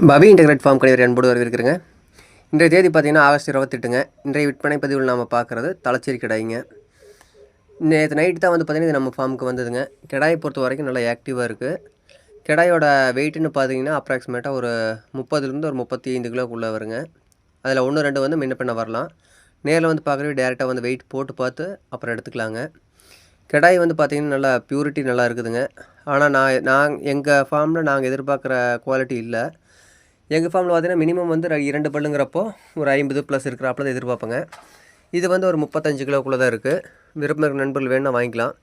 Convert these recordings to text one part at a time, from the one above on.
பவி integrate form கடைவர் அன்போடு வரவேற்கிறேங்க. இன்றைய தேதி பார்த்தீங்கன்னா ஆகஸ்ட் 28ங்க. இன்றைய விற்பனை பதிவில் நாம் பார்க்குறது தலைச்சேரி கிடாய்ங்க. நேற்று நைட்டு தான் வந்து பார்த்திங்கன்னா இது நம்ம ஃபார்முக்கு வந்ததுங்க. கிடாயை பொறுத்த வரைக்கும் நல்லா ஆக்டிவாக இருக்குது. கிடாயோட வெயிட்டுன்னு பார்த்தீங்கன்னா அப்ராக்சிமேட்டாக ஒரு 30லேருந்து ஒரு 35 கிலோக்குள்ளே வருங்க. அதில் 1 2 வந்து முன்ன பின்ன வரலாம். நேரில் வந்து பார்க்குறவே டேரெக்டாக வந்து வெயிட் போட்டு பார்த்து அப்புறம் எடுத்துக்கலாங்க. கிடாய் வந்து பார்த்திங்கன்னா நல்லா ப்யூரிட்டி நல்லா இருக்குதுங்க. ஆனால் நான் எங்கள் ஃபார்மில் நாங்கள் எதிர்பார்க்குற குவாலிட்டி இல்லை. எங்கள் ஃபார்மில் பார்த்தீங்கன்னா மினிமம் வந்து 2 பல்லுங்கிறப்போ ஒரு 50+ இருக்கிறாப்புல தான் எதிர்பார்ப்பேங்க. இது வந்து ஒரு 35 கிலோக்குள்ளே தான் இருக்குது. விருப்பம் இருக்கிற நண்பர்கள் வேணும்னா வாங்கிக்கலாம்.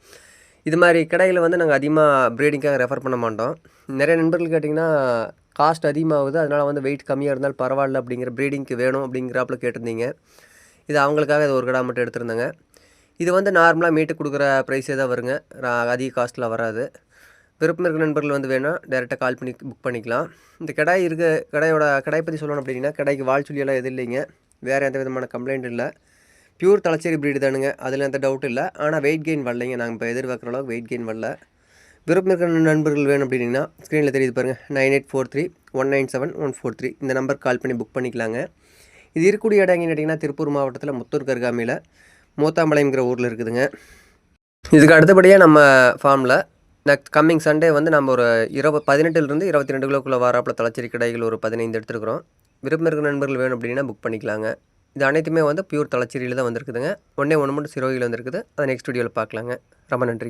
இது மாதிரி கடையில் வந்து நாங்கள் அதிகமாக ப்ரீடிங்காக ரெஃபர் பண்ண மாட்டோம். நிறைய நண்பர்கள் கேட்டிங்கன்னா காஸ்ட் அதிகமாகுது, அதனால் வந்து வெயிட் கம்மியாக இருந்தாலும் பரவாயில்ல அப்படிங்கிற ப்ரீடிங்க்கு வேணும் அப்படிங்கிறாப்புல கேட்டிருந்தீங்க. இது அவங்களுக்காக இது ஒரு கடை மட்டும் எடுத்திருந்தேங்க. இது வந்து நார்மலாக மீட்டு கொடுக்குற ப்ரைஸே தான் வருங்க. அதிக காஸ்ட்டில் வராது. விருப்பம் இருக்கிற நண்பர்கள் வந்து வேணால் டேரெக்டாக கால் பண்ணி புக் பண்ணிக்கலாம். இந்த கடாயை பற்றி சொல்லணும் அப்படின்னா கடாய்க்கு வால் சுழியெல்லாம் எதுவும் இல்லைங்க. வேறு எந்த விதமான கம்ப்ளைண்ட் இல்லை. பியூர் தலைச்சேரி ப்ரீடு தானுங்க, அதில் எந்த டவுட் இல்லை. ஆனால் வெயிட் கெயின் வரலைங்க. நாங்கள் இப்போ எதிர்பார்க்குற அளவுக்கு வெயிட் கெயின் வரல. விருப்பம் இருக்கிற நண்பர்கள் வேணும் அப்படின்னா ஸ்க்ரீனில் தெரியுது பாருங்கள், 9843197143 இந்த நம்பருக்கு கால் பண்ணி புக் பண்ணிக்கலாங்க. இது இருக்கக்கூடிய இடம் எங்கன்னு கேட்டிங்கன்னா திருப்பூர் மாவட்டத்தில் முத்தூர் கருகாமையில் மூத்தாம்பாளையம்ங்கிற ஊரில் இருக்குதுங்க. இதுக்கு அடுத்தபடியாக நம்ம ஃபார்மில் நெக்ஸ்ட் கம்மிங் சண்டே வந்து நம்ம ஒரு 18லேருந்து 22 கிலோக்குள்ளே வாராப்பில் தலைச்சேரி கடாய்கள் ஒரு 15 எடுத்துருக்குறோம். விருப்பம் இருக்கிற நண்பர்கள் வேணும் அப்படின்னா புக் பண்ணிக்கலாங்க. இது அனைத்துமே வந்து பியூர் தலைச்சேரியில் தான் வந்திருக்குதுங்க. ஒன்று மட்டும் சிரோகியில் வந்திருக்குது. அதை நெக்ஸ்ட் வீடியோவில் பார்க்கலாங்க. ரொம்ப நன்றிங்க.